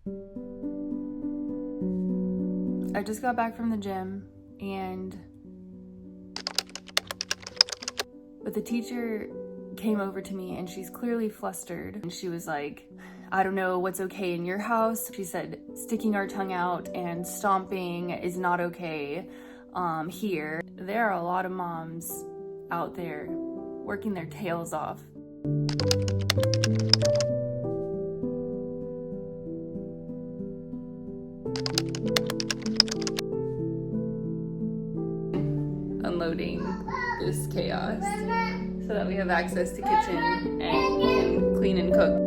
I just got back from the gym but the teacher came over to me and she's clearly flustered. And she was like, I don't know what's okay in your house. She said, sticking our tongue out and stomping is not okay here. There are a lot of moms out there working their tails off. Unloading this chaos so that we have access to kitchen and we can clean and cook.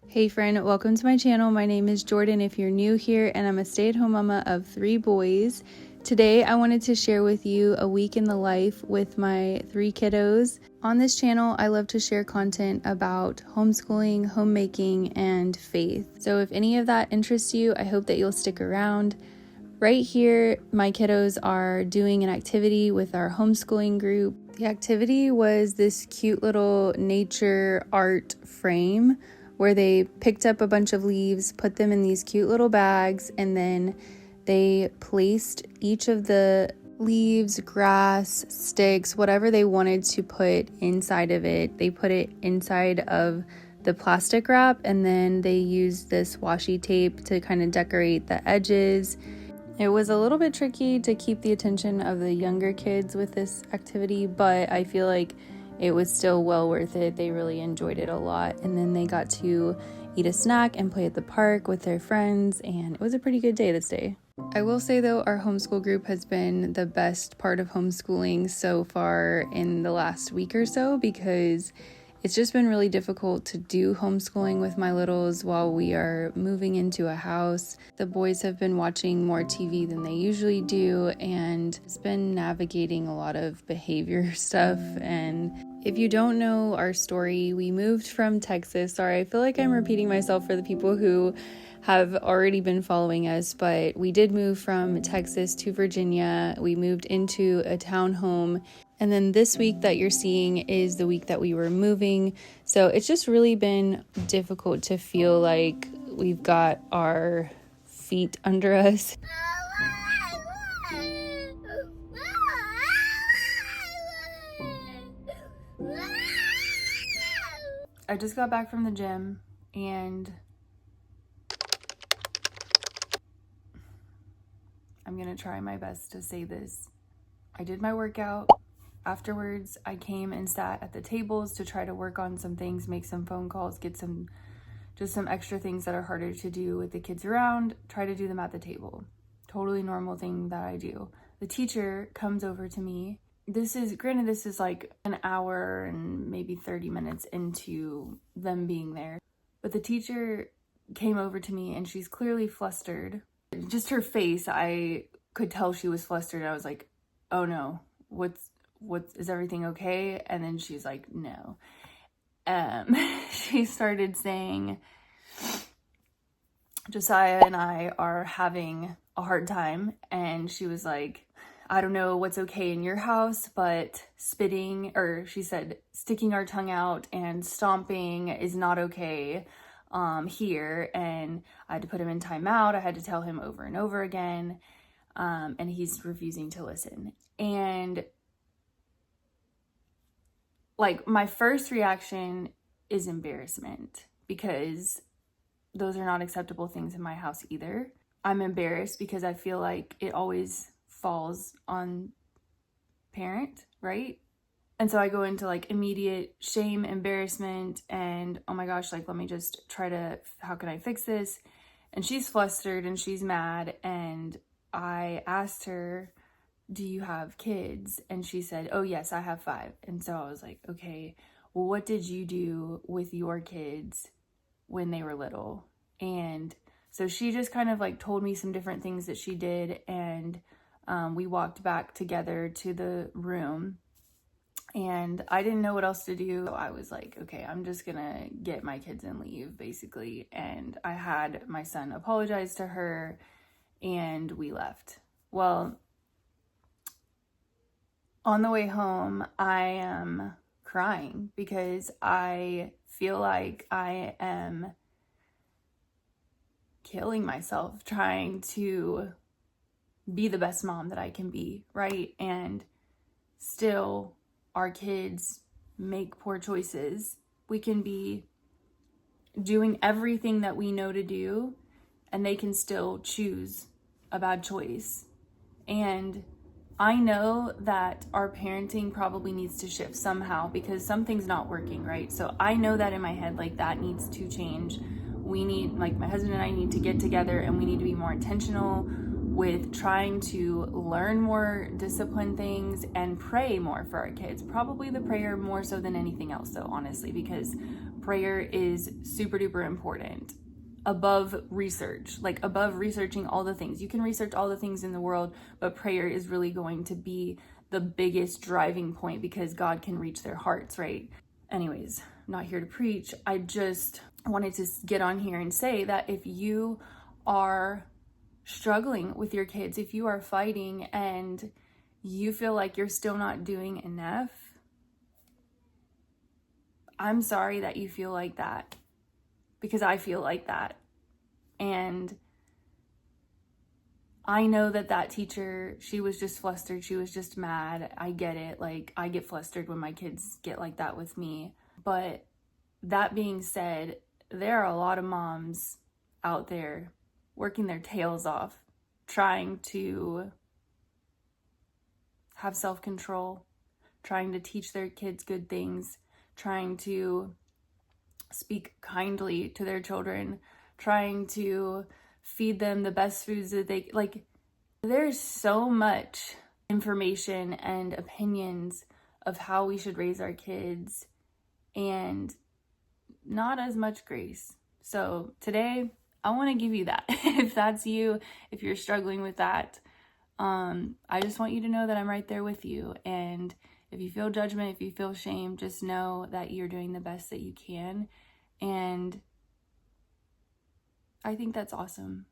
Hey friend, welcome to my channel. My name is Jordan if you're new here, and I'm a stay-at-home mama of 3 boys. Today I wanted to share with you a week in the life with my 3 kiddos. On this channel, I love to share content about homeschooling, homemaking, and faith. So if any of that interests you, I hope that you'll stick around. Right here, my kiddos are doing an activity with our homeschooling group. The activity was this cute little nature art frame where they picked up a bunch of leaves, put them in these cute little bags, and then they placed each of the leaves, grass, sticks, whatever they wanted to put inside of it. They put it inside of the plastic wrap, and then they used this washi tape to kind of decorate the edges. It was a little bit tricky to keep the attention of the younger kids with this activity, but I feel like it was still well worth it. They really enjoyed it a lot. And then they got to eat a snack and play at the park with their friends, and it was a pretty good day this day. I will say though, our homeschool group has been the best part of homeschooling so far in the last week or so, because it's just been really difficult to do homeschooling with my littles while we are moving into a house. The boys have been watching more TV than they usually do, and it's been navigating a lot of behavior stuff. And if you don't know our story, we moved from Texas. Sorry, I feel like I'm repeating myself for the people who have already been following us, but we did move from Texas to Virginia. We moved into a townhome. And then this week that you're seeing is the week that we were moving. So it's just really been difficult to feel like we've got our feet under us. I just got back from the gym and I'm gonna try my best to say this. I did my workout. Afterwards, I came and sat at the tables to try to work on some things, make some phone calls, get some extra things that are harder to do with the kids around, try to do them at the table. Totally normal thing that I do. The teacher comes over to me. This is like an hour and maybe 30 minutes into them being there. But the teacher came over to me and she's clearly flustered. Just her face, I could tell she was flustered. I was like, oh no, is everything okay? And then she's like, no. She started saying, Josiah and I are having a hard time. And she was like, I don't know what's okay in your house, but she said, sticking our tongue out and stomping is not okay here. And I had to put him in timeout. I had to tell him over and over again. And he's refusing to listen. And like, my first reaction is embarrassment, because those are not acceptable things in my house either. I'm embarrassed because I feel like it always falls on parent, right? And so I go into like immediate shame, embarrassment, and oh my gosh, like, let me just how can I fix this? And she's flustered and she's mad. And I asked her, do you have kids? And she said, oh yes, I have 5. And so I was like, okay, well, what did you do with your kids when they were little? And so she just kind of like told me some different things that she did. And we walked back together to the room, and I didn't know what else to do. So I was like, okay, I'm just gonna get my kids and leave, basically. And I had my son apologize to her, and we left. Well, On the way home, I am crying because I feel like I am killing myself trying to be the best mom that I can be, right? And still, our kids make poor choices. We can be doing everything that we know to do, and they can still choose a bad choice. And I know that our parenting probably needs to shift somehow because something's not working, right? So I know that in my head, like, that needs to change. We need, like, my husband and I need to get together and we need to be more intentional with trying to learn more discipline things and pray more for our kids. Probably the prayer more so than anything else, though, honestly, because prayer is super duper important. Above research, like above researching all the things. You can research all the things in the world, but prayer is really going to be the biggest driving point because God can reach their hearts, right? Anyways, I'm not here to preach. I just wanted to get on here and say that if you are struggling with your kids, if you are fighting and you feel like you're still not doing enough, I'm sorry that you feel like that, because I feel like that. And I know that teacher, she was just flustered. She was just mad. I get it. Like, I get flustered when my kids get like that with me. But that being said, there are a lot of moms out there working their tails off, trying to have self-control, trying to teach their kids good things, trying to speak kindly to their children, trying to feed them the best foods that they like. There's so much information and opinions of how we should raise our kids and not as much grace. So today I want to give you that. If that's you, if you're struggling with that, I just want you to know that I'm right there with you. And if you feel judgment, if you feel shame, just know that you're doing the best that you can. And I think that's awesome.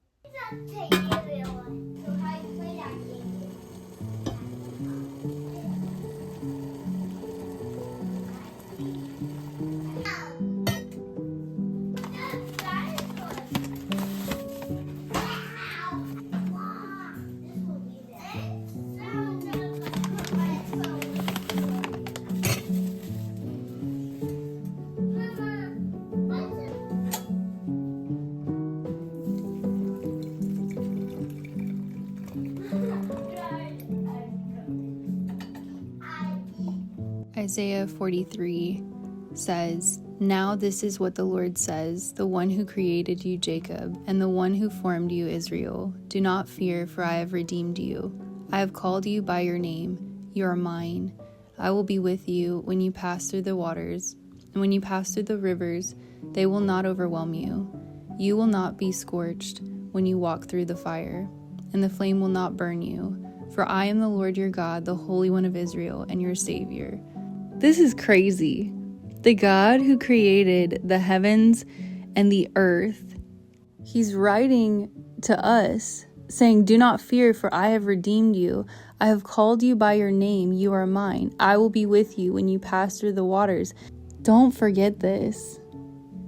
Isaiah 43 says, "Now this is what the Lord says, the one who created you, Jacob, and the one who formed you, Israel. Do not fear, for I have redeemed you. I have called you by your name. You are mine. I will be with you when you pass through the waters, and when you pass through the rivers, they will not overwhelm you. You will not be scorched when you walk through the fire, and the flame will not burn you. For I am the Lord your God, the Holy One of Israel, and your Savior." This is crazy. The God who created the heavens and the earth, he's writing to us saying, "Do not fear, for I have redeemed you. I have called you by your name. You are mine. I will be with you when you pass through the waters." Don't forget this.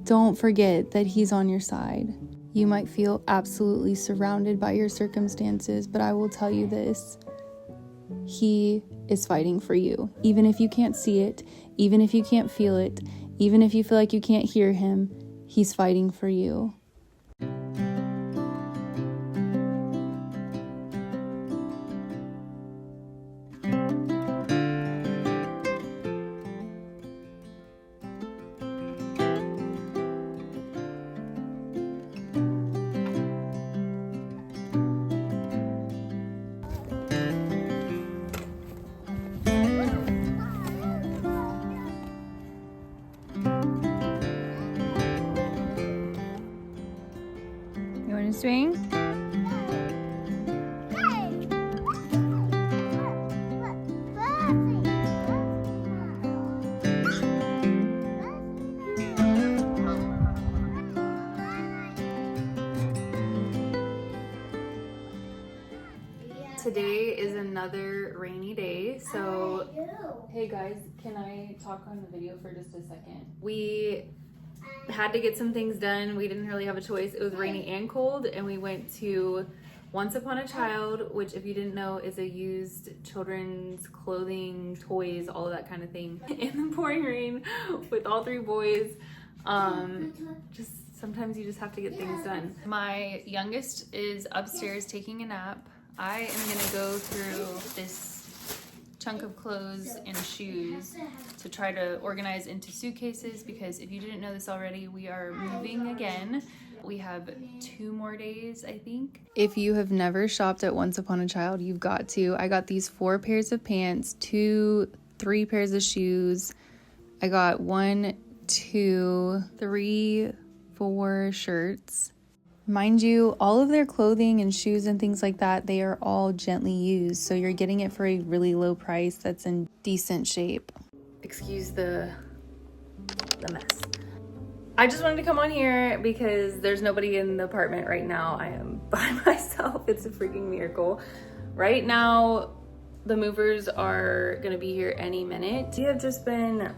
Don't forget that he's on your side. You might feel absolutely surrounded by your circumstances, but I will tell you this. He is fighting for you. Even if you can't see it, even if you can't feel it, even if you feel like you can't hear him, he's fighting for you. You want to swing? Today is another rainy day, So, hey guys, can I talk on the video for just a second? We had to get some things done. We didn't really have a choice. It was rainy and cold, and we went to Once Upon a Child, which, if you didn't know, is a used children's clothing, toys, all of that kind of thing. In the pouring rain with all three boys. Just sometimes you just have to get things done. My youngest is upstairs taking a nap. I am gonna go through this chunk of clothes and shoes to try to organize into suitcases, because if you didn't know this already, we are moving again. We have 2 more days, I think. If you have never shopped at Once Upon a Child, you've got to. I got these 4 pairs of pants, 3 pairs of shoes. I got 1, 2, 3, 4 shirts. Mind you, all of their clothing and shoes and things like that, they are all gently used. So you're getting it for a really low price that's in decent shape. Excuse the mess. I just wanted to come on here because there's nobody in the apartment right now. I am by myself. It's a freaking miracle. Right now, the movers are gonna be here any minute. We have just been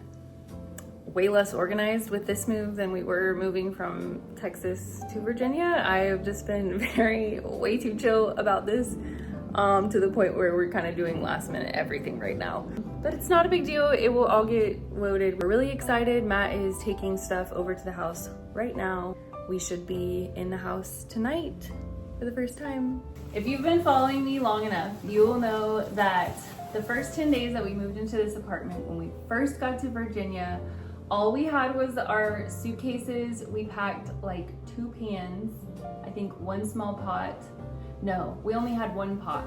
way less organized with this move than we were moving from Texas to Virginia. I have just been way too chill about this, to the point where we're kind of doing last minute everything right now. But it's not a big deal. It will all get loaded. We're really excited. Matt is taking stuff over to the house right now. We should be in the house tonight for the first time. If you've been following me long enough, you will know that the first 10 days that we moved into this apartment, when we first got to Virginia, all we had was our suitcases. We packed like 2 pans, I think 1 small pot. No, we only had 1 pot.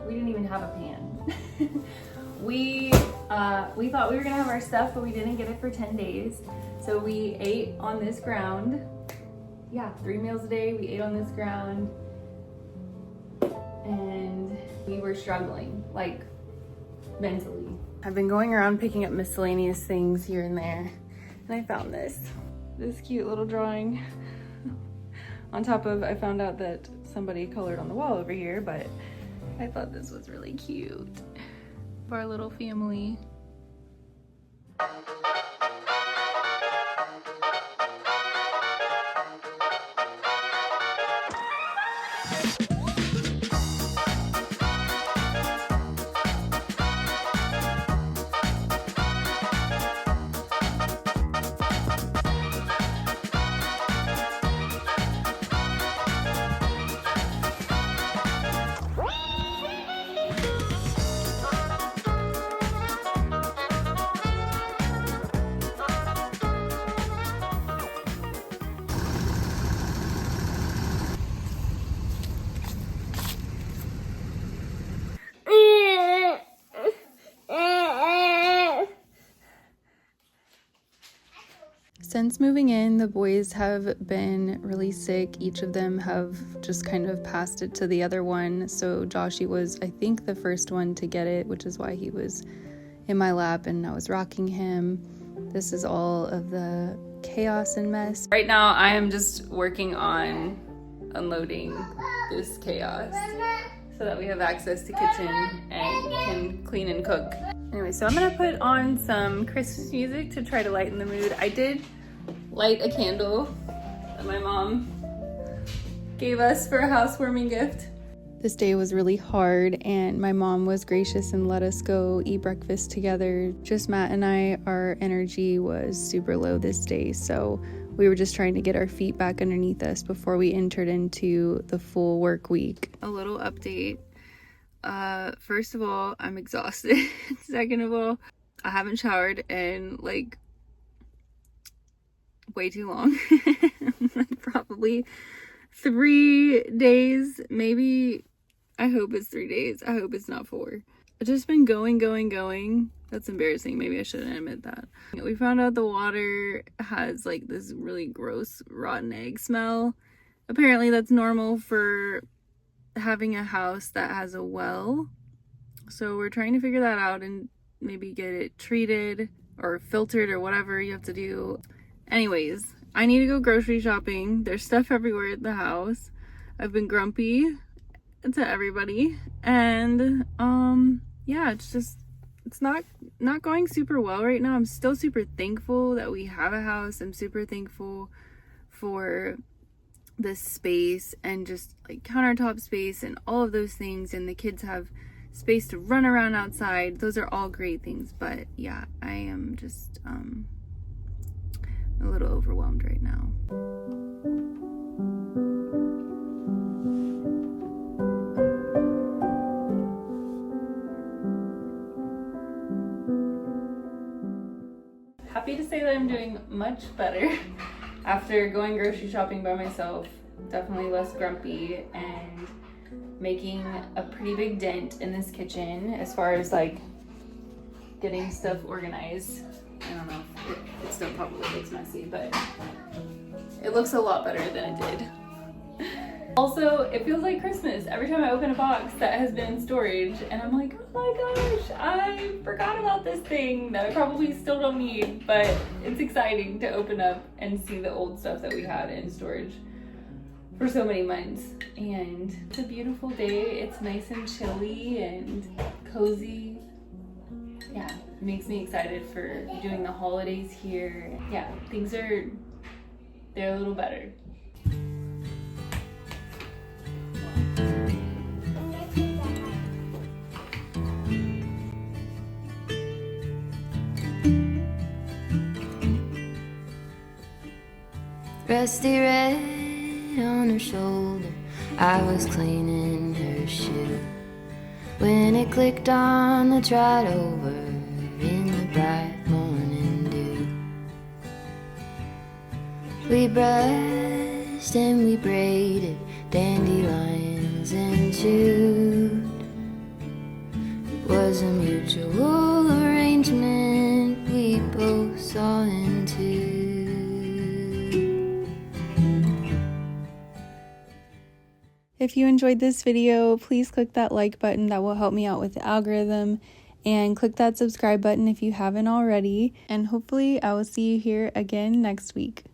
We didn't even have a pan. We thought we were gonna have our stuff, but we didn't get it for 10 days. So we ate on this ground. Yeah, 3 meals a day, we ate on this ground. And we were struggling, like mentally. I've been going around picking up miscellaneous things here and there. And I found this cute little drawing. On top of, I found out that somebody colored on the wall over here, but I thought this was really cute for our little family. Since moving in, the boys have been really sick. Each of them have just kind of passed it to the other one. So Joshy was, I think, the first one to get it, which is why he was in my lap and I was rocking him. This is all of the chaos and mess. Right now, I am just working on unloading this chaos so that we have access to kitchen and can clean and cook. Anyway, so I'm gonna put on some Christmas music to try to lighten the mood. I did light a candle that my mom gave us for a housewarming gift. This day was really hard, and my mom was gracious and let us go eat breakfast together. Just Matt and I, our energy was super low this day, so we were just trying to get our feet back underneath us before we entered into the full work week. A little update. First of all, I'm exhausted. Second of all, I haven't showered in like way too long. Probably 3 days, maybe. I hope it's 3 days. I hope it's not 4. I've just been going. That's embarrassing. Maybe I shouldn't admit that. We found out the water has like this really gross rotten egg smell. Apparently that's normal for having a house that has a well. So we're trying to figure that out and maybe get it treated or filtered or whatever you have to do. Anyways, I need to go grocery shopping. There's stuff everywhere at the house. I've been grumpy to everybody, and yeah, it's just it's not going super well right now. I'm still super thankful that we have a house. I'm super thankful for this space and just like countertop space and all of those things, and the kids have space to run around outside. Those are all great things, but yeah, I am just a little overwhelmed right now. Happy to say that I'm doing much better after going grocery shopping by myself. Definitely less grumpy and making a pretty big dent in this kitchen as far as like getting stuff organized. I don't know, it still probably looks messy, but it looks a lot better than it did. Also, it feels like Christmas every time I open a box that has been in storage, and I'm like, oh my gosh, I forgot about this thing that I probably still don't need, but it's exciting to open up and see the old stuff that we had in storage for so many months. And it's a beautiful day. It's nice and chilly and cozy. Yeah, it makes me excited for doing the holidays here. Yeah, they're a little better. Rusty red on her shoulder, I was cleaning her shoe when it clicked on the trot over in the bright morning dew. We brushed and we braided dandelions and chewed. It was a mutual arrangement we both saw into. If you enjoyed this video, please click that like button. That will help me out with the algorithm. And click that subscribe button if you haven't already. And hopefully I will see you here again next week.